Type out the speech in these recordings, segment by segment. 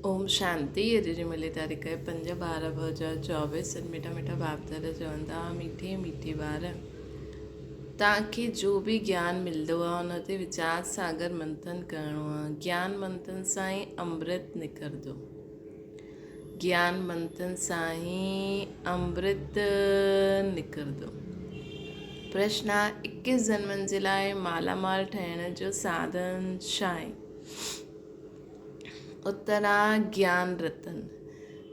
ओम शांति। अॼु जी मिली तारीख़ आहे 5/12/2024। मीठा मीठा बाप दादा चवंदा मीठे मीठे ॿार तव्हांखे जो बि ज्ञान मिलंदो आहे उन ते वीचार सागर मंथन करिणो आहे। ज्ञान मंथन सां ई अमृत निकिरंदो। ज्ञान मंथन सां ई अमृत निकिरंदो। प्रश्न आहे 21 जन्मनि जे लाइ मालामाल ठहिण जो साधन छा आहे? उत्तर आहे ज्ञान रतन।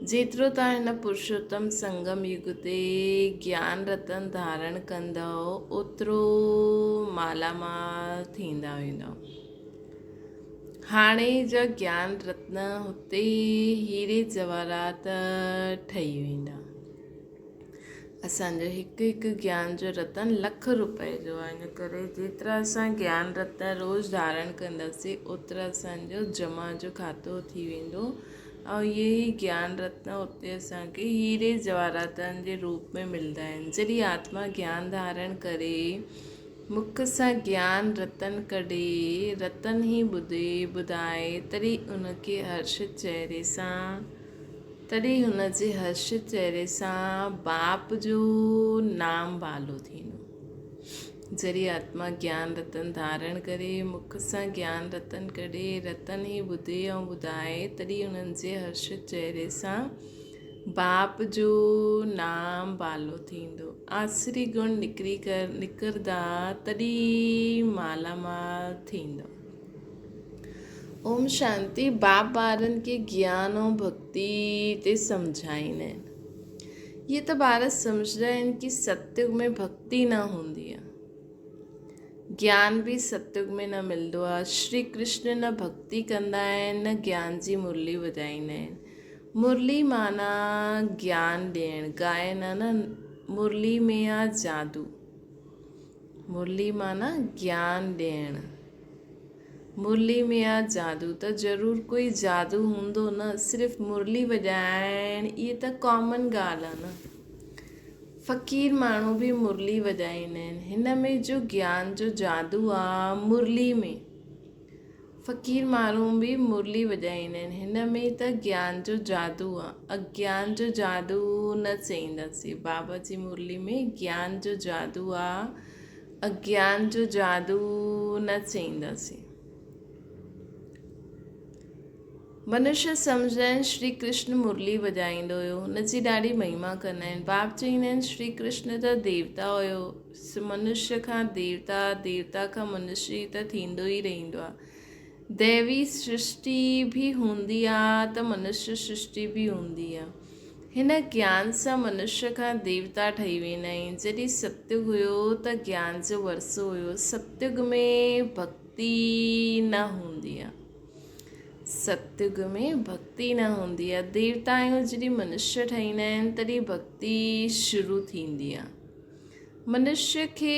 जेतिरो तव्हां हिन पुरुषोत्तम संगम युग ते ज्ञान रतन धारण कंदव ओतिरो मालामाल थींदा वेंदव। हाणे जा ज्ञान रत्न हुते हीरे जवाहरात ठही वेंदा। असांजो हिकु हिकु ज्ञान जो रतन ₹1,00,000 जो आहे। इन करे जेतिरा असां ज्ञान रत्न रोज़ु धारण कंदासीं ओतिरा असांजो जमा जो खातो थी वेंदो ऐं इहे ई ज्ञान रत्न उते असांखे हीरे जवाहरातनि जे रूप में मिलंदा आहिनि। जॾहिं आत्मा ज्ञान धारण करे मुख सां ज्ञान रतन कढे रतन ई ॿुधाए तॾहिं उनखे हर्षित चेहरे सां बाप जो नाम वालो थींदो। जॾहिं आत्मा ज्ञान रतन धारण करे मुख सां ज्ञान रतन कढे रतन ई ॿुधे ऐं ॿुधाए तॾहिं उन्हनि जे हर्षित चेहरे सां बाप जो नाम वालो थींदो। आसरी गुण निकिरंदा तॾहिं मालामाल थींदो। ओम शांति। बाप ॿारनि खे ज्ञान ऐं भक्ति ते सम्झाईंदा आहिनि। इहे त ॿार सम्झंदा आहिनि कि सतयुग में भक्ति न हूंदी आहे। ज्ञान बि सतयुग में न मिलंदो आहे। श्री कृष्ण न भक्ति कंदा आहिनि न ज्ञान जी मुरली वॼाईंदा आहिनि। मुरली माना ज्ञान ॾियणु, गायन न। मुरली में आहे जादू। मुरली माना ज्ञान ॾियणु। मुरली में आहे जादू त ज़रूरु कोई जादू हूंदो न। सिर्फ़ु मुरली वॼाइण इहे त कॉमन ॻाल्हि आहे न। फ़क़ीर माण्हू बि मुरली वॼाईंदा आहिनि। हिन में जो ज्ञान जो जादू आहे मुरली में। फ़क़ीर माण्हू बि मुरली वॼाईंदा आहिनि। हिन में त ज्ञान जो जादू आहे। अज्ञान जो जादू न चईंदासीं। बाबा जी मुरली में ज्ञान जो जादू आहे, अज्ञान जो जादू न चईंदासीं। मनुष्य सम्झंदा आहिनि श्री कृष्ण मुरली वॼाईंदो हुयो, हुनजी ॾाढी महिमा कंदा आहिनि। बाप चईंदा आहिनि श्री कृष्ण त देवता हुयो। मनुष्य खां देवता, देवता खां मनुष्य त थींदो ई रहंदो आहे। दैवी सृष्टि बि हूंदी आहे त मनुष्य सृष्टि बि हूंदी आहे। हिन ज्ञान सां मनुष्य खां देवता ठही वेंदा आहिनि। जॾहिं सतयुग हुयो त ज्ञान जो वरसो हुयो। सतयुग में भक्ति न हूंदी आहे। सतयुग में भक्ति न हूंदी आहे। देवता आहियूं जॾहिं मनुष्य ठहींदा आहिनि तॾहिं भक्ति शुरू थींदी आहे। मनुष्य खे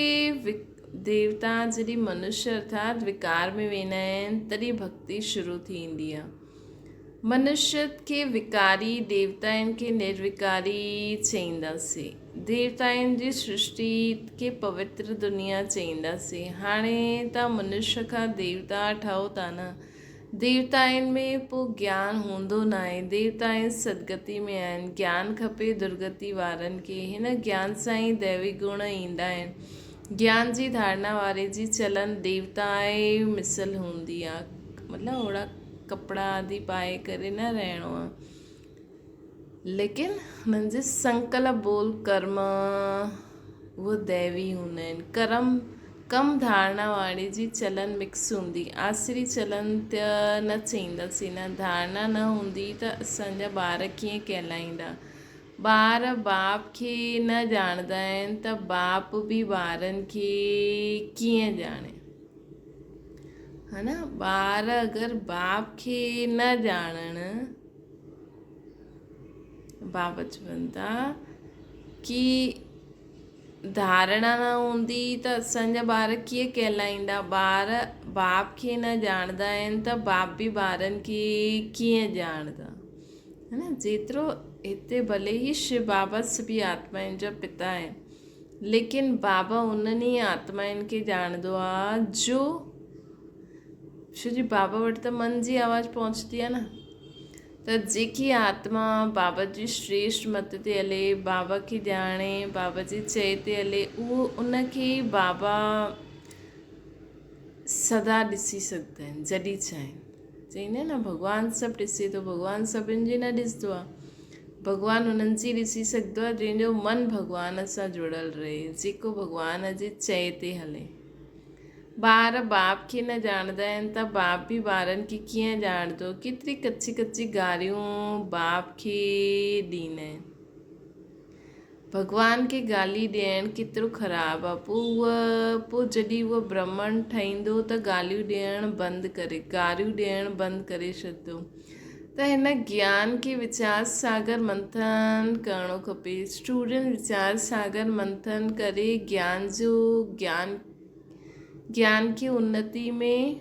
देवता जॾहिं मनुष्य अर्थात विकार में वेंदा आहिनि तॾहिं भक्ति शुरू थींदी आहे। मनुष्य खे विकारी, देवताउनि खे निर्विकारी चईंदासीं। देवताउनि जी सृष्टि खे पवित्र दुनिया चईंदासीं। हाणे तव्हां मनुष्य खां देवता ठहो था न। देवताउनि में पोइ ज्ञान हूंदो न आहे। देवताउनि सदगति में आहिनि। ज्ञान खपे दुर्गति वारनि खे। हिन ज्ञान सां ई दैवी गुण ईंदा आहिनि। ज्ञान जी धारणा वारे जी चलन देवता मिसल हूंदी आहे। मतिलबु ओड़ा कपिड़ा आदि पाए करे न रहणो आहे, लेकिन हुननि जे संकल्प बोल कर्म उहे दैवी हूंदा आहिनि। कम धारणा वारी जी चलन मिक्स हूंदी। आसरी चलन त न चईंदासीं न। धारणा न हूंदी त असांजा ॿार कीअं कहलाईंदा। ॿार बाप खे न ॼाणंदा आहिनि त बाप बि ॿारनि खे कीअं ॼाणे, है न। ॿार अगरि बाप खे न ॼाणनि, बाबा चवनि था कि धारणा न हूंदी त असांजा ॿार कीअं कहलाईंदा। ॿार बाप खे न ॼाणंदा आहिनि त बाप बि ॿारनि खे कीअं ॼाणंदा, है न। जेतिरो हिते भले ई शिव बाबा सभी आत्माउनि जा पिता आहिनि, लेकिन बाबा उन्हनि आत्माउनि खे ॼाणंदो आहे जो जी बाबा वटि त मन जी आवाज़ पहुचती आहे न। त जेकी आत्मा बाबा जी श्रेष्ठ मत ते हले, बाबा खे ॼाणे, बाबा जी चए ते हले, उहो उनखे बाबा सदा ॾिसी सघंदा आहिनि जॾहिं चाहिनि। चईंदा आहिनि न भॻवानु सभु ॾिसे थो, भॻवानु सभिनि जी न ॾिसंदो आहे। भॻवानु उन्हनि जी ॾिसी सघंदो आहे जंहिंजो मन भॻवान सां जुड़ियल रहे, जेको भॻवान जे चए ते हले। ॿार बाप खे न ॼाणंदा आहिनि त बाप बि ॿारनि खे कीअं ॼाणंदो। केतिरी कची कची ॻाल्हियूं बाप खे ॾींदा आहिनि। भॻवान खे गाली ॾियणु केतिरो ख़राबु आहे। पोइ जॾहिं उहो ब्रह्मन ठहींदो त ॻाल्हियूं ॾियणु बंदि करे, गारियूं ॾियणु बंदि करे छॾंदो। त हिन ज्ञान खे वीचार सागर मंथन करणो खपे। स्टूडेंट वीचार सागर मंथन करे ज्ञान खे उन्नति में,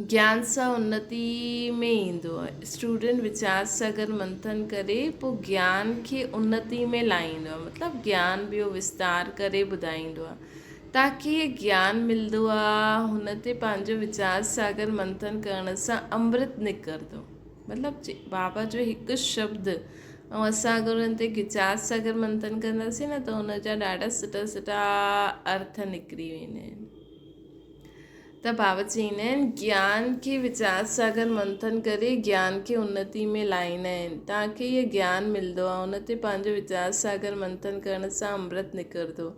ज्ञान सां उन्नति में ईंदो आहे। स्टूडेंट वीचार सागर मंथन करे पोइ ज्ञान खे उन्नति में लाहींदो आहे, मतिलबु ज्ञान ॿियो विस्तार करे ॿुधाईंदो आहे। ताकी ज्ञान मिलंदो आहे, हुन ते पंहिंजो वीचार सागर मंथन करण सां अमृत निकिरंदो। मतिलबु बाबा जो हिकु शब्द ऐं असां अगरि हुन ते वीचार सागर मंथन कंदासीं न त हुन जा ॾाढा सुठा सुठा अर्थ निकिरी वेंदा आहिनि। त बाबा चईंदा आहिनि ज्ञान खे वीचार सागर मंथन करे ज्ञान खे उन्नति में लाहींदा आहिनि। तव्हांखे इहो ज्ञान मिलंदो आहे, हुन ते पंहिंजो वीचार सागर मंथन करण सां अमृत निकिरंदो।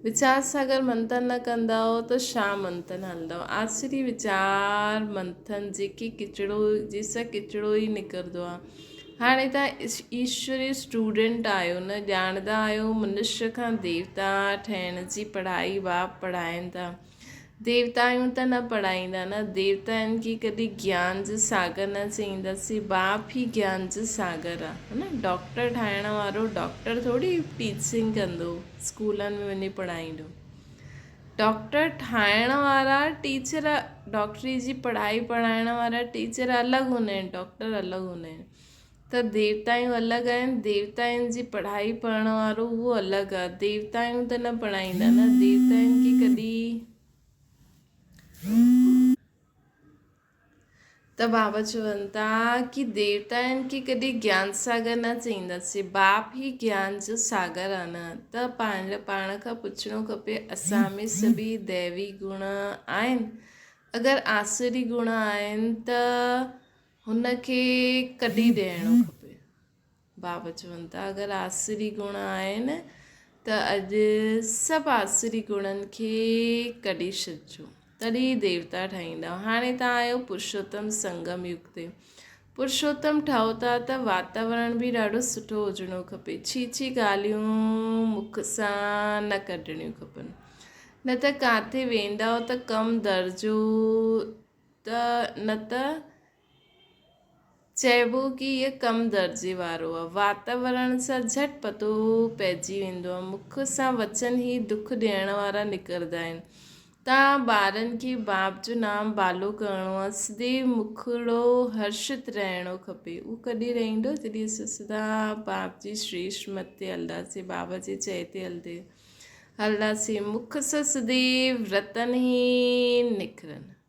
वीचार सागर मंथन न कंदा त छा मंथन हलंदो। आसरी वीचार मंथन जेके जंहिंसां किचिड़ो ई निकिरंदो आहे। हाणे तव्हां ईश्वरी स्टूडेंट आहियो, न ॼाणंदा आहियो मनुष्य खां देवता ठहिण जी पढ़ाई बाप पढ़ाइनि था। देवताऊं त न पढ़ाईंदा न, देवताउनि खे कॾहिं ज्ञान जो सागर न चईंदासीं, बाप ई ज्ञान जो सागर आहे न। डॉक्टर ठाहिण वारो डॉक्टर थोरी टीचिंग कंदो, स्कूलनि में वञी पढ़ाईंदो। डॉक्टर ठाहिण वारा टीचर, डॉक्टरी जी पढ़ाई पढ़ाइण वारा टीचर अलॻि हूंदा आहिनि, डॉक्टर अलॻि हूंदा आहिनि। त देवताऊं अलॻि आहिनि, देवताउनि जी पढ़ाई पढ़ण वारो उहो अलॻि आहे। देवताऊं त न पढ़ाईंदा न, देवताउनि खे कॾहिं त बाबा चवनि था कि देवताउनि खे कॾहिं ज्ञान सागर न चईंदासीं, बाप ई ज्ञान जो सागर आहे न। त पाण खां पुछणो खपे असां में सभी दैवी गुण आहिनि। अगरि आसुरी गुण आहिनि त हुनखे कढी ॾियणो खपे। बाबा चवनि था अगरि आसुरी गुण आहिनि त अॼु सभु आसुरी गुणनि खे कढी छॾिजो, तॾहिं देवता ठाहींदा। हाणे तव्हां आहियो पुरुषोत्तम संगम युग ते। पुरुषोत्तम ठहो था त वातावरण बि ॾाढो सुठो हुजिणो खपे। छी ॻाल्हियूं मुख सां न कढणियूं खपनि, न त किथे वेंदा त कम दर्जो त न त चइबो कि इहो कम दर्जे वारो आहे। वातावरण सां झटि पतो पइजी वेंदो आहे। मुख सां वचन ई दुख ॾियण वारा निकिरंदा आहिनि। तव्हां ॿारनि खे बाप जो नाम बालो करिणो आहे, सदैव मुखड़ो हर्षित रहणो खपे। उहो कॾहिं रहंदो जॾहिं असां सदा बाप जी श्रेष्ठ मत ते हलंदासीं, बाबा जे चए ते हलंदासीं। मुख सां सदैव रतन ई निकिरनि।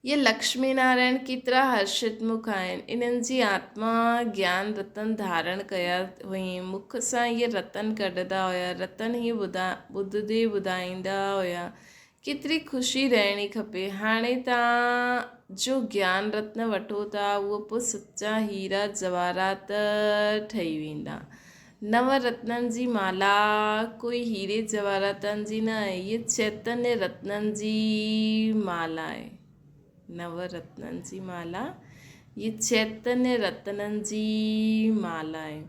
ये लक्ष्मी नारायण केतिरा हर्षित मुख आहिनि। इन्हनि जी आत्मा ज्ञान रतन धारण कया हुई, मुख सां इहे रतन कढंदा हुया, रतन ई ॿुधंदे ॿुधाईंदा हुया। केतिरी ख़ुशी रहणी खपे। हाणे तव्हां जो ज्ञान रत्न वठो था उहो पोइ सचा हीरा जवाहरात ठही वेंदा। नव रत्ननि जी माला कोई हीरे जवाहरातनि जी न आहे, इहे चैतन्य रत्ननि जी माला आहे। नव रत्ननि जी माला, ये चैतन्य रत्ननि जी माला आहे।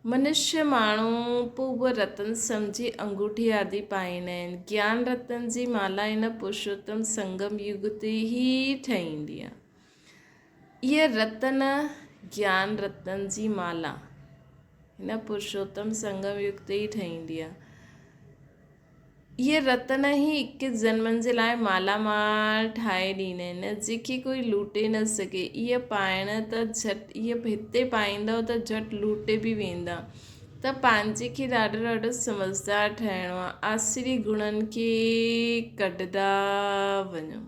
मनुष्य माण्हू पोइ उहा रतन सम्झी अंगूठी आदि पाईंदा आहिनि। ज्ञान रतन जी माला हिन पुरुषोत्तम संगम युग ते ई ठहींदी आहे। इहा रतन ज्ञान रतन जी माला हिन पुरुषोत्तम संगम युग ते ई ठहींदी आहे। इहे रतन ई हिकु जन्मनि जे लाइ मालामाल ठाहे ॾींदा आहिनि, जेके कोई लूटे न सघे। इहे पाइण त झटि, इहे हिते पाईंदव त झटि लूटे बि वेंदा। त पंहिंजे खे ॾाढो समझदार ठहिणो आहे। आसुरी गुणनि खे कढंदा वञो।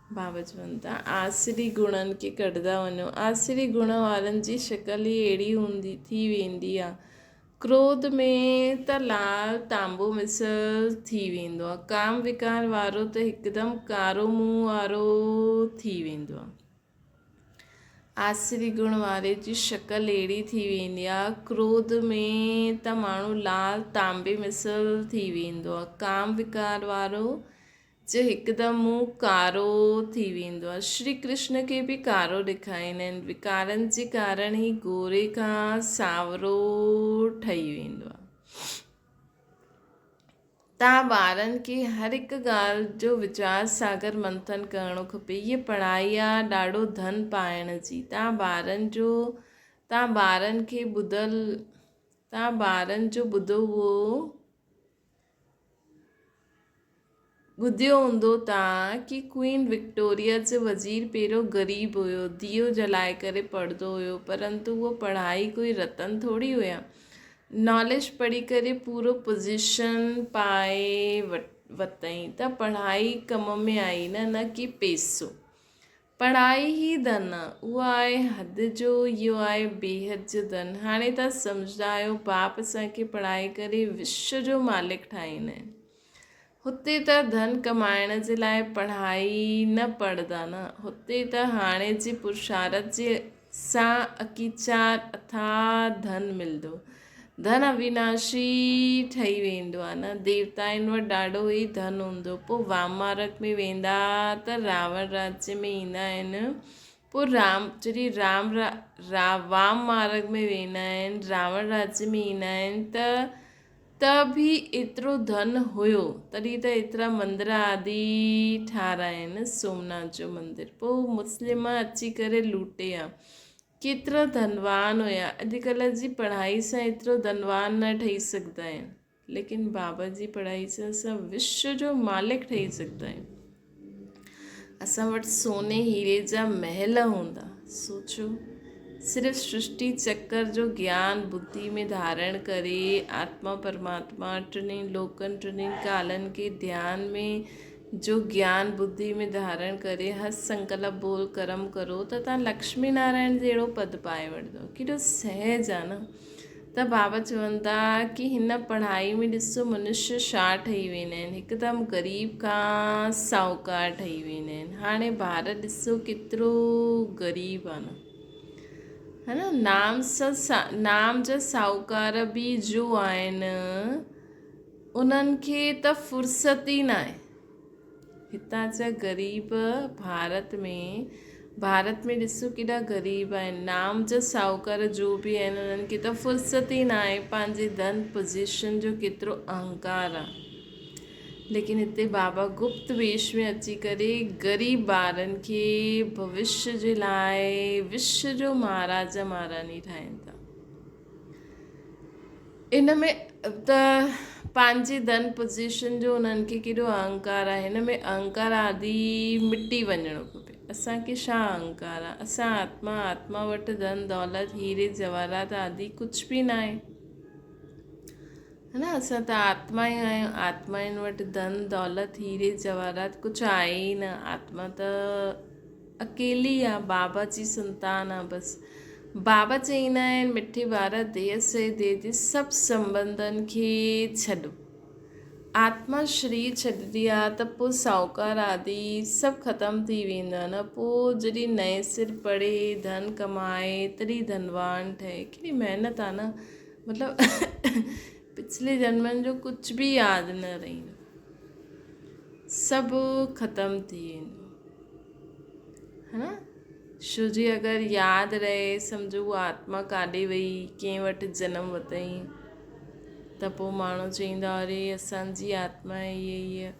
बाबा चवनि था आसरी गुणनि खे कढंदा वञो। आसरी गुण वारनि जी शिकल ई अहिड़ी हूंदी थी वेंदी आहे। क्रोध में त लाल तांबो मिसल थी वेंदो आहे। काम विकार वारो त हिकदमि कारो मुंहुं वारो थी वेंदो आहे। आसरी गुण वारे जी शिकल अहिड़ी थी वेंदी आहे। क्रोध में त माण्हू लाल तांबे मिसल थी वेंदो आहे। काम विकार वारो जो हिकदमि मुंहुं कारो थी वेंदो आहे। श्री कृष्ण खे बि कारो ॾेखारींदा आहिनि। विकारनि जे कारण ई गोरे खां सावरो ठही वेंदो आहे। तव्हां ॿारनि खे हर हिकु ॻाल्हि जो वीचार सागर मंथन करणो खपे। हीअ पढ़ाई आहे ॾाढो धन पाइण जी। तव्हां ॿारनि खे ॿुधियो हूंदो तव्हां कि क्वीन विक्टोरिया जो वज़ीर पहिरियों ग़रीब हुयो, दियो जलाए करे पढ़ंदो हुयो, परंतु उहो पढ़ाई कोई रतन थोरी हुया। नॉलेज पढ़ी करे पूरो पोजीशन पाए वरितईं त पढ़ाई कम में आई न कि पैसो। पढ़ाई ई धन आहे, उहो आहे हद जो, इहो आहे बेहद जो धन। हाणे तव्हां सम्झंदा आहियो बाप असांखे पढ़ाई करे विश्व जो मालिक ठाहींदा आहिनि। हुते त धन कमाइण जे लाइ पढ़ाई न पढ़ंदा न, हुते त हाणे जी पुरुषारथ जे सां अकीचार अथाह धन मिलंदो। धन अविनाशी ठही वेंदो आहे न। देवताउनि वटि ॾाढो ई धन हूंदो, पोइ वाम मार्ग में वेंदा त रावण राज्य में ईंदा आहिनि। पोइ वाम मार्ग में वेंदा आहिनि, रावण राज्य में ईंदा आहिनि त बि एतिरो धन हुयो, तॾहिं त एतिरा मंदर आदि ठाहिराइनि, सोमनाथ जो मंदरु। पोइ मुस्लिम अची करे लूटे आहे। केतिरा धनवान हुया। अॼुकल्ह जी पढ़ाई सां एतिरो धनवान न ठही सघंदा आहिनि, लेकिन बाबा जी पढ़ाई सां असां विश्व जो मालिक ठही सघंदा आहियूं। असां वटि सोने हीरे जा महल हूंदा। सोचो, सिर्फ़ु सृष्टि चक्कर जो ज्ञान बुद्धि में धारण करे आत्मा परमात्मा टिनी लोकनि टिनी कालनि के ध्यान में जो ज्ञान बुद्धि में धारण करे हर संकल्प बोल कर्म करो त तव्हां लक्ष्मी नारायण जहिड़ो पद पाए वठंदो। केॾो सहज आहे न। त बाबा चवनि था कि हिन पढ़ाई में ॾिसो मनुष्य छा ठही वेंदा आहिनि, हिकदमि ग़रीब खां साहूकार ठही वेंदा आहिनि। हाणे भारत ॾिसो केतिरो ग़रीब आहे न, है न। नाम जा साहूकार बि जो आहिनि उन्हनि खे त फ़ुर्सत ई न आहे। हितां जा ग़रीब भारत में ॾिसो केॾा ग़रीब आहिनि। नाम जा साहूकार जो बि आहिनि, उन्हनि खे त फ़ुर्सत ई न आहे। पंहिंजे धन पोजीशन जो केतिरो अहंकार आहे। लेकिन हिते बाबा गुप्त वेश में अची करे ग़रीब ॿारनि खे भविष्य जे लाइ विश्व जो महाराजा महारानी ठाहिनि था। इन में त पंहिंजी धन पोजीशन जो उन्हनि खे केॾो अहंकार आहे। हिन में अहंकार आदि मिटी वञिणो खपे। असांखे छा अहंकार आहे? असां आत्मा वटि धन दौलत हीरे जवाहरात आदि कुझु बि न आहे, है न। असां त आत्मा ई आहियूं। आत्माउनि वटि धन दौलत हीरे जवाहरात कुझु आहे ई न। आत्मा त अकेली आहे, बाबा जी संतान आहे बसि। बाबा चईंदा आहिनि मिठे ॿार देह से देह सभु संबंधनि खे छॾो। आत्मा शरीर छॾंदी आहे त पोइ साहूकार आदि सभु ख़तमु थी वेंदा न। पोइ जॾहिं नए सिर पढ़े धन कमाए तॾहिं धनवान ठहे। केॾी महिनत आहे न। मतिलबु पिछले जन्मनि जो कुझु बि यादि न रहंदो, सभु ख़तमु थी वेंदो, है न। छो जी अगरि यादि रहे, सम्झो उहा आत्मा काॾे वई, कंहिं वटि जनमु वरितई, त पोइ माण्हू चईंदा अरे असांजी आत्मा हीअ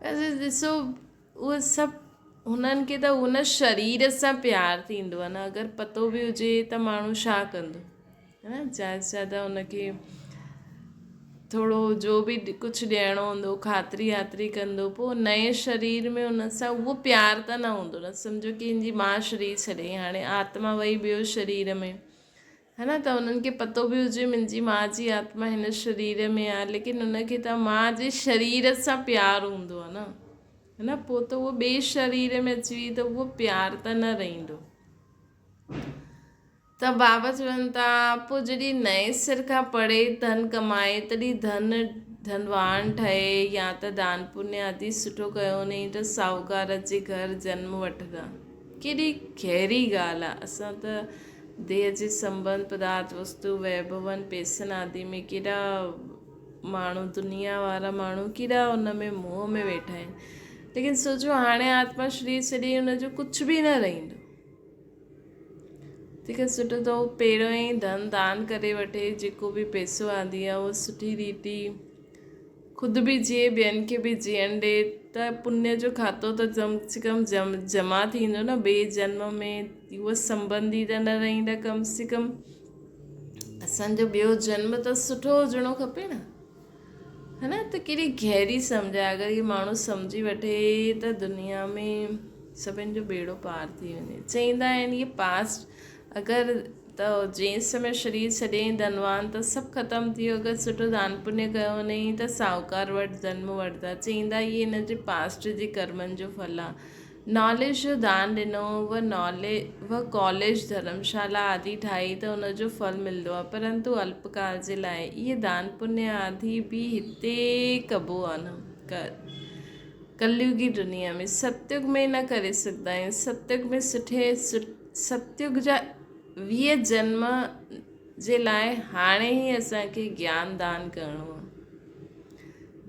ॾिसो उहे सभु हुननि खे त हुन शरीर सां प्यारु थींदो आहे न। अगरि पतो बि हुजे त माण्हू छा कंदो, है न। ज़्यादा से ज़्यादा हुनखे थोरो जो बि कुझु ॾियणो हूंदो, ख़ातिरी वातिरी कंदो। पोइ नए शरीर में हुन सां उहो प्यार त न हूंदो न। सम्झो कंहिंजी मां शरीर छॾे, हाणे आत्मा वई ॿियो शरीर में, है न। त उन्हनि खे पतो बि हुजे मुंहिंजी माउ जी आत्मा हिन शरीर में आहे, लेकिन उनखे त माउ जे शरीर सां प्यारु हूंदो आहे न। है न। पोइ त उहो ॿिए शरीर में अची वई त उहो प्यार त न रहंदो। त बाबा चवनि था पोइ जॾहिं नए सिर खां पढ़े धन कमाए तॾहिं धनवान ठहे या त दान पुण्य आदि सुठो कयो नहीं त साहूकार जे घर जन्म वठंदा। केॾी गहरी ॻाल्हि आहे। असां त देह जे संबंध पदार्थ वस्तु वैभवन पैसनि आदि में केॾा माण्हू दुनिया वारा माण्हू केॾा उन में मोह में वेठा आहिनि। लेकिन सोचो हाणे आत्मा शरीर छॾे हुनजो कुझु बि न रहंदो। तंहिंखां सुठो त उहो पहिरियों ई धन दान करे वठे, जेको बि पैसो आंदी आहे उहो सुठी रीति ख़ुदि बि जिए ॿियनि खे बि जीअण ॾे त पुण्य जो खातो त कम से कम जमा थींदो न। ॿिए जन्म में उहो संबंधी त न रहंदा, कम से कम असांजो ॿियो जन्म त सुठो हुजिणो खपे न, है न। त कहिड़ी गहरी सम्झ आहे। अगरि इहे माण्हू सम्झी वठे त दुनिया में सभिनि जो बेड़ो पार थी वञे। चईंदा आहिनि इहे पास्ट अगरि त जंहिं समय शरीर छॾे धनवान त सभु ख़तमु थी वियो। अगरि सुठो दान पुण्य कयो नहीं त साहूकार वटि जन्म वठंदा। चईंदा इहे हिन जे पास्ट जे कर्मनि जो फल आहे। नॉलेज जो दान ॾिनो, उहा कॉलेज धर्मशाला आदि ठाही त उनजो फल मिलंदो आहे, परंतु अल्पकाल जे लाइ। इहे दान पुण्य आदि बि हिते कबो आहे न, कलयुगी दुनिया में। सतयुग में न करे सघंदा आहियूं। सतयुग में सतयुग जा 20 जन्म जे लाइ हाणे ई असांखे ज्ञान दान करिणो आहे,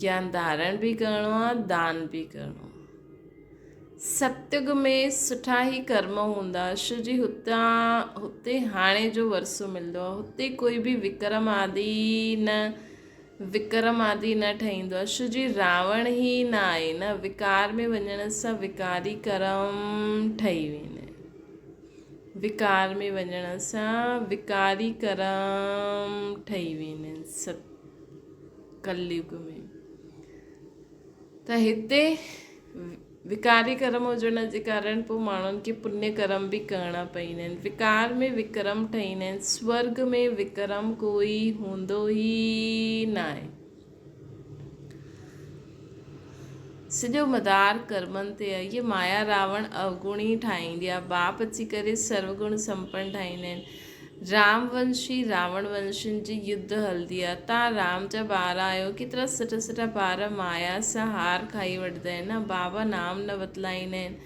ज्ञान धारण बि करिणो आहे, दान बि करिणो आहे। सतयुग में सुठा ई कर्म हूंदा छो जी हुते हाणे जो वरसो मिलंदो आहे। हुते कोई बि विक्रम आदि न ठहींदो आहे छो जी रावण ई न आहे न। विकार में वञण सां विकारी कर्म ठही वेंदा आहिनि। विकार में वञण सां विकारी कर्म ठही वेंदा आहिनि कलयुग में। त हिते विकारी कर्म हुजण जे कारण पोइ माण्हुनि खे पुण्य कर्म बि करणा पवंदा आहिनि। विकार में विक्रम ठहींदा आहिनि। स्वर्ग में विक्रम कोई हूंदो ई न आहे। सॼो मदार कर्मनि ते आहे। इहा माया रावण अवगुणी ठाहींदी आहे, बाप अची करे सर्वगुण संपन्न ठाहींदा आहिनि। रामवंशी रावण वंशियुनि जी युद्ध हलंदी आहे। तव्हां राम जा ॿार आहियो, केतिरा सुठा ॿार माया सां हार खाई वठंदा आहिनि न। बाबा नाम न बतलाईंदा आहिनि,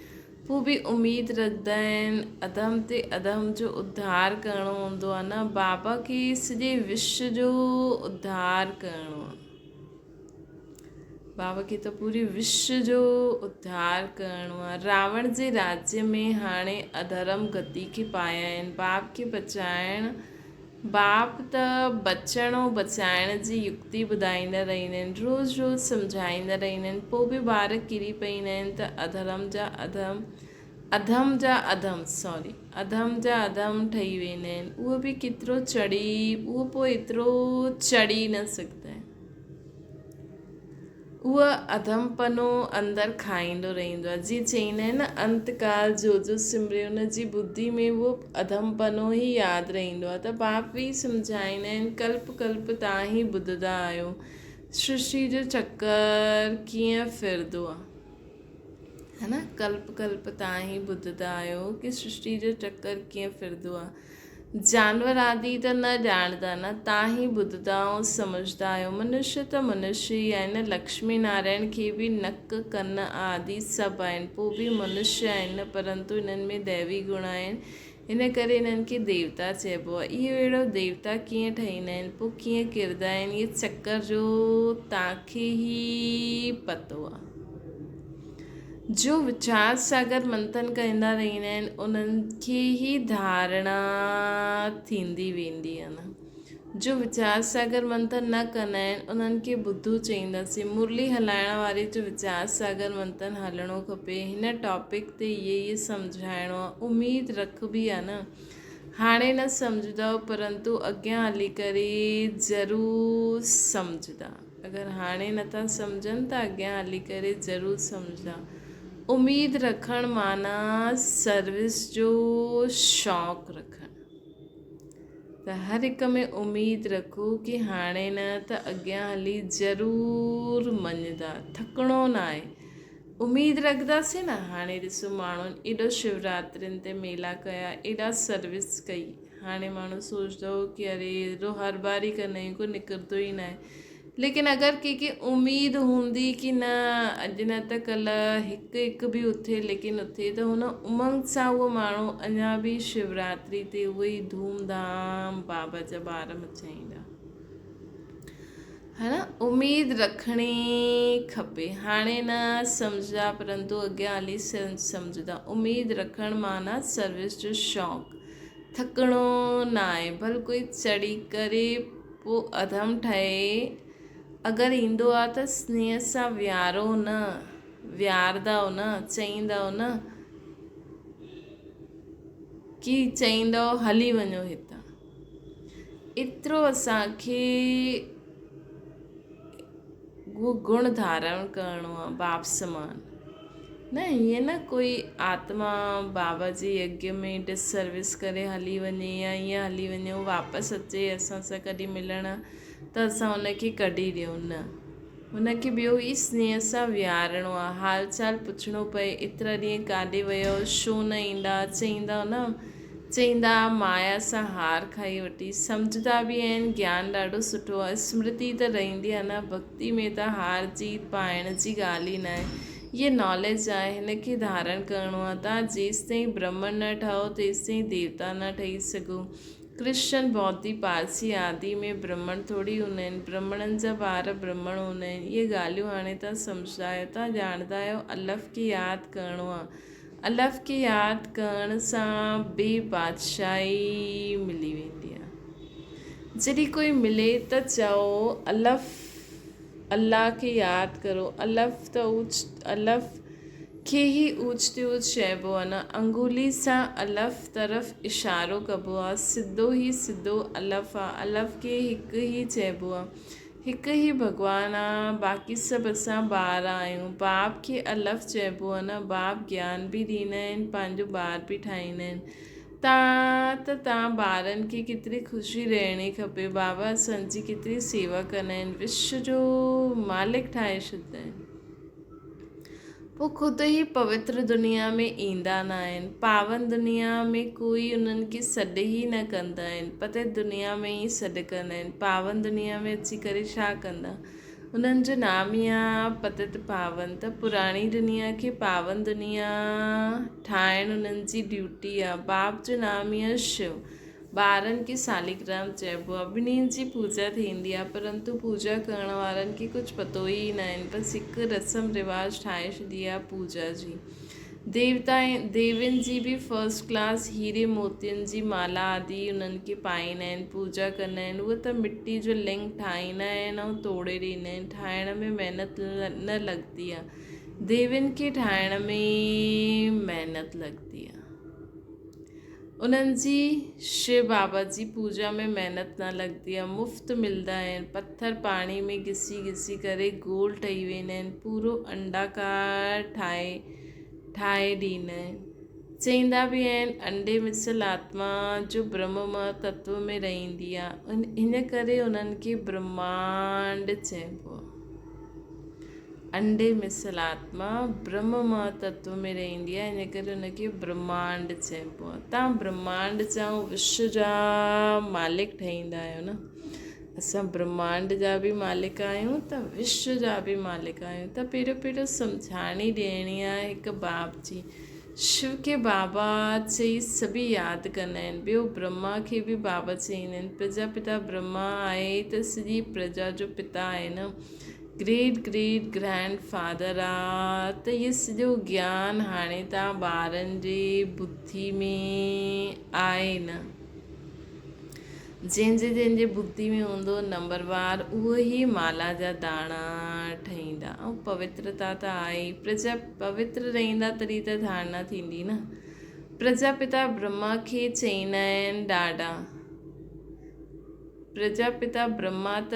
पोइ बि उमेदु रखंदा आहिनि अधम ते अधम जो उद्धार करिणो हूंदो आहे न। बाबा खे सॼे विश्व जो उद्धार करिणो आहे। बाबा खे त पूरी विश्व जो उद्धार करिणो आहे। रावण जे राज्य में हाणे अधर्म गति खे पाया आहिनि। बाप त बचाइण जी युक्ति ॿुधाईंदा रहंदा आहिनि, रोज़ सम्झाईंदा रहंदा आहिनि। पोइ बि ॿार किरी पवंदा आहिनि त अधम जा अधम ठही वेंदा आहिनि। उहो बि उहो पोइ एतिरो चढ़ी न सघंदा आहिनि। उहा अधमपनो अंदरि खाईंदो रहंदो आहे। जीअं चईंदा आहिनि न अंतकाल जो सिमरे उन जी बुद्धि में उहो अधमपनो ई यादि रहंदो आहे। त बाप बि सम्झाईंदा आहिनि कल्प तव्हां ई ॿुधंदा आहियो सृष्टि जो चकर कीअं फिरंदो आहे, है न। कल्प तव्हां ई ॿुधंदा आहियो कि सृष्टि जो चकर कीअं फिरंदो आहे। जानवर आदि त न ॼाणंदा न, तव्हां ई ॿुधंदा ऐं सम्झंदा आहियो। मनुष्य त मनुष्य ई आहिनि। लक्ष्मी नारायण खे बि नक कन आदि सभु आहिनि, पोइ बि मनुष्य आहिनि, परंतु हिननि में दैवी गुण आहिनि, हिन करे हिननि खे देवता चइबो आहे। इहो अहिड़ो देवता कीअं ठहींदा आहिनि, पोइ कीअं किरंदा आहिनि, इहे चकर जो तव्हांखे ई पतो आहे। जो वीचार सागर मंथन कंदा रहंदा आहिनि उन्हनि खे ई धारणा थींदी वेंदी आहे न। जो वीचार सागर मंथन न कंदा आहिनि उन्हनि खे ॿुधू चईंदासीं। मुरली हलाइण वारे जो वीचार सागर मंथन हलणो खपे। हिन टॉपिक ते इहे सम्झाइणो आहे। उमेदु रखबी आहे न। हाणे न सम्झंदव परंतु अॻियां हली करे ज़रूरु सम्झंदा। अगरि हाणे नथा सम्झनि त अॻियां हली करे ज़रूरु सम्झंदा। उमेदु रखणु माना सर्विस जो शौक़ु रखणु। त हर हिक में उमेदु रखो कि हाणे न त अॻियां हली ज़रूरु मञंदा। थकिणो न आहे। उम्मीद रखंदासीं न। हाणे ॾिसो माण्हुनि एॾो शिवरात्रियुनि ते मेला कया, एॾा सर्विस कई। हाणे माण्हू सोचंदो की अरे एॾो हर बार ई कंदा आहियूं, को निकिरंदो ई न आहे। लेकिन अगरि कंहिंखे उम्मीद हूंदी कि न अॼु न त कल्ह हिकु बि उथे, लेकिन उथे त हुन उमंग सां उहो माण्हू अञा बि शिवरात्रि ते उहो ई धूमधाम बाबा जा ॿार मचाईंदा, है न। उम्मीद रखणी खपे। हाणे न सम्झा, परंतु अॻियां हली सम्झंदा। उम्मीद रखणु माना सर्विस जो शौक़ु, थकिणो न आहे। भले कोई चढ़ी करे पोइ अधम ठहे, अगरि ईंदो आहे त स्नेह सां विहारो न, विहारंदव न, चईंदव न कि चईंदव हली वञो हितां। एतिरो असांखे उहो गुण धारण करिणो आहे बाप समान। न हीअं न कोई आत्मा बाबा जे यज्ञ में डिसर्विस करे हली वञे या ईअं हली वञे, वापसि अचे असां सां कॾहिं मिलणु त असां हुनखे कढी ॾियूं। न, हुनखे ॿियो ई स्नेह सां विहारणो आहे। हाल चाल पुछणो पए, एतिरा ॾींहं काॾे वियो, छो न ईंदा, चईंदा न, चईंदा माया सां हार खाई वठी। सम्झंदा बि आहिनि, ज्ञान ॾाढो सुठो आहे, स्मृति त रहंदी आहे न। भक्ति में त हार जीत पाइण जी ॻाल्हि ई न आहे। इहे नॉलेज आहे, हिनखे धारण करिणो आहे। तव्हां जेसि ताईं ब्रह्मन न ठहो तेसि ताईं देवता न ठही सघो। क्रिश्चन, बौद्धी, पारसी आदि में ब्राह्मण थोरी हूंदा आहिनि, ब्राह्मणनि जा ॿार ब्राह्मण हूंदा आहिनि। इहे ॻाल्हियूं हाणे तव्हां सम्झंदा आहियो, तव्हां ॼाणंदा आहियो। अलफ़ खे यादि करिणो आहे। अलफ़ खे यादि करण सां ॿिए बादशाही मिली वेंदी आहे। जॾहिं कोई मिले त चओ अलफ़, अल्लाह खे यादि करो। अलफ़ त अलफ़ खे ई ऊच ते ऊच चइबो आहे न। अंगुली सां अलफ़ तरफ़ इशारो कबो आहे, सिधो ई सिधो अलफ़ आहे। अलफ़ खे हिकु ई चइबो आहे, हिकु ई भॻवानु आहे, बाक़ी सभु असां ॿार आहियूं। बाप खे अलफ़ चइबो आहे न। बाप ज्ञान बि ॾींदा आहिनि, पंहिंजो ॿार बि ठाहींदा आहिनि। तव्हां ॿारनि खे केतिरी ख़ुशी रहणी खपे। बाबा असांजी केतिरी सेवा कंदा आहिनि, विश्व जो मालिक ठाहे छॾींदा आहिनि। पोइ ख़ुदि ई पवित्र दुनिया में ईंदा न आहिनि। पावन दुनिया में कोई उन्हनि खे सॾु ई न कंदा आहिनि, पते दुनिया में ई सॾु कंदा आहिनि। पावन दुनिया में अची करे छा कंदा? उन्हनि जो नाम ई आहे पतित पावन। त पुराणी दुनिया खे पावन दुनिया ठाहिणु उन्हनि जी ड्यूटी आहे। बाप जो नाम ई आहे शिव। ॿारनि खे सालिग्राम चइबो आहे। ॿिन्हिनि जी पूजा थींदी आहे, परंतु पूजा करण वारनि खे कुझु पतो ई न आहिनि। बसि हिकु रस्म रिवाज ठाहे छॾी आहे पूजा जी। देवियुनि जी बि फर्स्ट क्लास हीरे मोतियुनि जी माला आदि उन्हनि खे पाईंदा आहिनि, पूजा कंदा आहिनि। उहे त मिटी जो लिंग ठाहींदा आहिनि ऐं तोड़े ॾींदा आहिनि। ठाहिण में महिनत न लॻंदी आहे, देवियुनि खे ठाहिण में महिनत लॻंदी आहे। उन्हनि जी शिव बाबा जी पूजा में महिनत न लॻंदी आहे, मुफ़्त मिलंदा आहिनि। पथर पाणी में घिसी घिसी करे गोल ठही वेंदा आहिनि, पूरो अंडाकार ठाहे ॾींदा आहिनि। चईंदा बि आहिनि अंडे मिसल आत्मा जो ब्रह्म तत्व में रहंदी आहे, हिन करे उन्हनि खे ब्रह्मांड चइबो आहे। अंडे मिसल आत्मा ब्रह्म तत्व में रहंदी आहे, इन करे उनखे ब्रह्मांड चइबो आहे। तव्हां ब्रह्मांड जा विश्व जा मालिक ठहींदा आहियो न। असां ब्रह्मांड जा बि मालिक आहियूं त विश्व जा बि मालिक आहियूं। त पहिरियों सम्झाणी ॾियणी आहे हिकु बाप जी। शिव खे बाबा चई सभई यादि कंदा आहिनि। ॿियो ब्रह्मा खे बि बाबा चईंदा आहिनि। प्रजापिता ब्रह्मा आहे त सॼी प्रजा जो पिता आहे न, ग्रेट ग्रेट ग्रैंड फादर आहे। त इहो सॼो ज्ञान हाणे तव्हां ॿारनि जी बुद्धि में आहे न। जंहिंजे बुद्धि में हूंदो नंबरवार, उहो ई माला जा दाणा ठहींदा। ऐं पवित्रता त आहे, प्रजा पवित्र रहंदा तॾहिं त धारणा थींदी न। प्रजापिता ब्रह्मा खे चईंदा आहिनि ॾाॾा। प्रजापिता ब्रह्मा त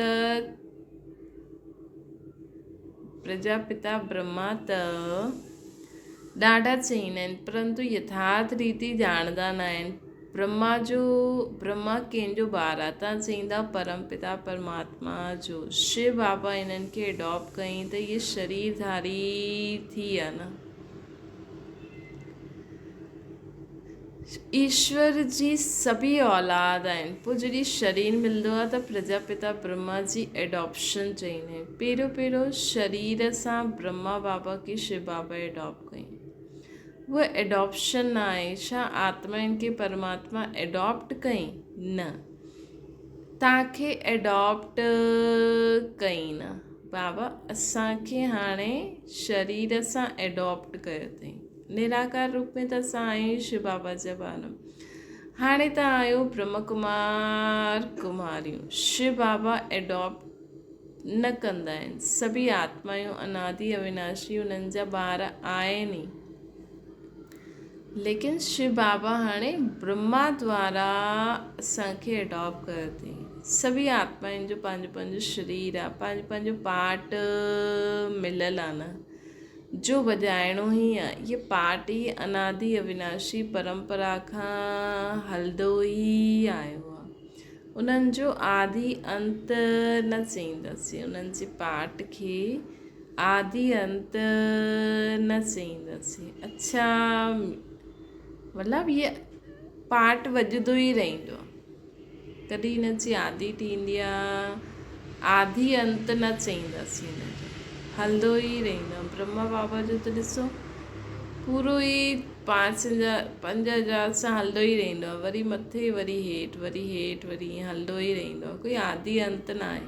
ॾाढा चईंदा आहिनि, परंतु यथार्थ रीति ॼाणंदा न आहिनि। ब्रह्मा कंहिंजो ॿारु आहे, तव्हां चईंदा परम पिता परमात्मा जो। शिव बाबा इन्हनि खे एडॉप्ट कई त इहे शरीरधारी थी विया न। ईश्वर जी सभी औलाद आहिनि। पोइ जॾहिं शरीर मिलंदो आहे त प्रजापिता ब्रह्मा जी एडॉप्शन चईंदा आहिनि। पहिरियों शरीर सां ब्रह्मा बाबा खे शिव बाबा एडॉप्ट कई। उहा एडॉप्शन न आहे। छा आत्माउनि खे परमात्मा एडॉप्ट कई? न, तव्हांखे एडॉप्ट कई न। बाबा असांखे हाणे शरीर सां एडॉप्ट कयो अथई। निराकार रूप में त असां आहियूं शिव बाबा जा ॿार। हाणे तव्हां आहियो ब्रह्म कुमार कुमारियूं। शिव बाबा एडॉप्ट न कंदा आहिनि। सभी आत्मायूं अनादि अविनाशी उन्हनि जा ॿार आहिनि। लेकिन शिव बाबा हाणे ब्रह्मा द्वारा असांखे एडॉप्ट कयो अथई। सभी आत्माउनि जो पंहिंजो पंहिंजो शरीर आहे, पंहिंजो पंहिंजो पार्ट मिलियलु आहे न, जो वॼाइणो ई आहे। इहे पार्ट ई अनादि अविनाशी परंपरा खां हलंदो ई आयो आहे। उन्हनि जो आदि अंत न चईंदासीं। उन्हनि जे पार्ट खे आदि अंत न चईंदासीं। अच्छा, मतिलबु इहे पार्ट वॼंदो ई रहंदो आहे। कॾहिं हिन जी आदि थींदी आहे, आदि अंत न चईंदासीं। हिन जो हलंदो ई रहंदो आहे। ब्रह्मा बाबा जो त ॾिसो पूरो ई 5,000 सां हलंदो ई रहंदो आहे। वरी मथे, वरी हेठि, वरी हेठि, वरी ईअं हलंदो ई रहंदो आहे। कोई आदि अंत न आहे।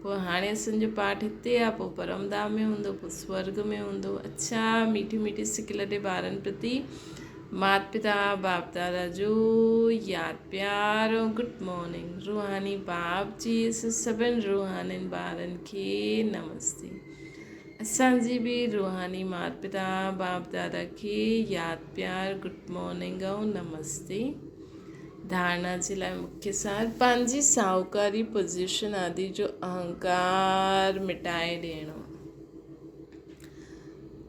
पोइ हाणे असांजो पाठ हिते आहे, पोइ परमधाम में हूंदो, पोइ स्वर्ग में हूंदो। अच्छा, मीठी मीठी सिकलटे ॿारनि प्रति माता पिता बाप दादा जो यादि प्यार ऐं गुड मॉर्निंग। रूहानी बाप जी सभिनि रूहानी ॿारनि खे नमस्ते। असांजी बि रूहानी माता पिता बाप दादा खे यादि प्यार गुड मॉर्निंग ऐं नमस्ते। धारणा जे लाइ मुख्य सार, पंहिंजी साहूकारी पोजीशन आदि जो अहंकार मिटाए ॾियणो।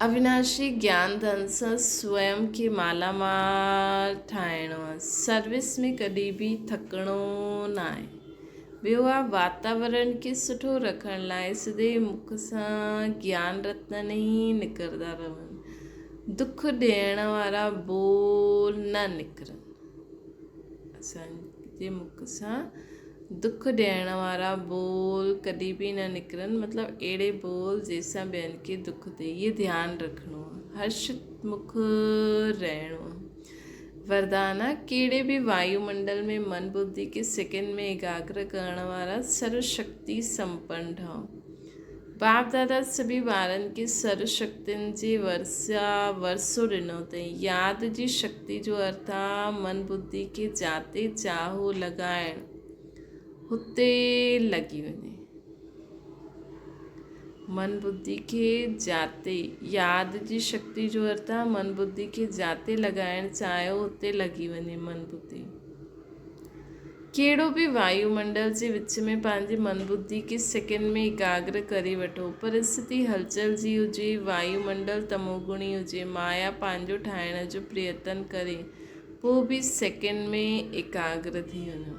अविनाशी ज्ञान धन सां स्वयं खे मालामाल ठाहिणो आहे। सर्विस में कॾहिं बि थकिणो न आहे। ॿियो आहे वातावरण खे सुठो रखण लाइ सिधे मुख सां ज्ञान रत्न ई निकिरंदा रहनि। दुख ॾियण वारा बोल न निकिरनि। असांजे मुख सां दुख ॾियण वारा बोल कॾहिं बि न निकिरनि। मतिलबु अहिड़े बोल जंहिंसां ॿियनि खे दुख थिए, इहे ध्यानु रखिणो आहे। हर्षित मुख रहणो आहे। वरदान आहे, कहिड़े बि वायुमंडल में मन बुद्धि के सेकंड में एकाग्र करण वारा सर्वशक्ति संपन्न ठहो। बाप दादा सभी ॿारनि खे सर्वशक्तियुनि जे वरसो ॾिनो अथई। यादि जी शक्ति जो अर्थ आहे मन बुद्धि खे जाते चाहो लॻाइणु, हुते लॻी वञे। मन बुद्धि खे जाते, यादि जी शक्ति जो अर्थ आहे मन बुद्धि खे जाते लॻाइणु चाहियो, हुते लॻी वञे मन बुद्धि। कहिड़ो बि वायुमंडल जे विच में पंहिंजी मन बुद्धि खे सेकंड में एकाग्र करे वठो। परिस्थिति हलचल जी हुजे, वायुमंडल तमोगुणी हुजे, माया पंहिंजो ठाहिण जो प्रयत्न करे, पोइ बि सेकंड में एकाग्र थी वञो।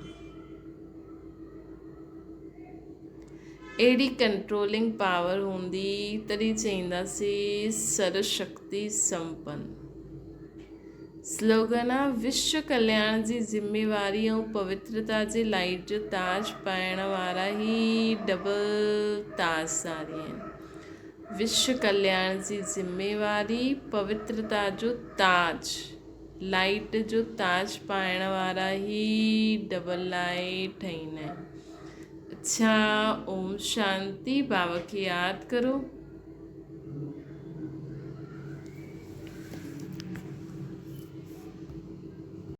अहिड़ी कंट्रोलिंग पावर हूंदी तॾहिं चईंदासीं सर्वशक्ति संपन्न। स्लोगन आहे, विश्व कल्याण जी ज़िम्मेवारी ऐं पवित्रता जे लाइट जो ताज पाइण वारा ही डबल ताजदारी आहिनि। विश्व कल्याण जी ज़िम्मेवारी, पवित्रता जो ताज, लाइट जो ताज पाइण वारा ही डबल लाइट ठाहींदा आहिनि। अच्छा, ओम शांति। बाबा खे यादि करो।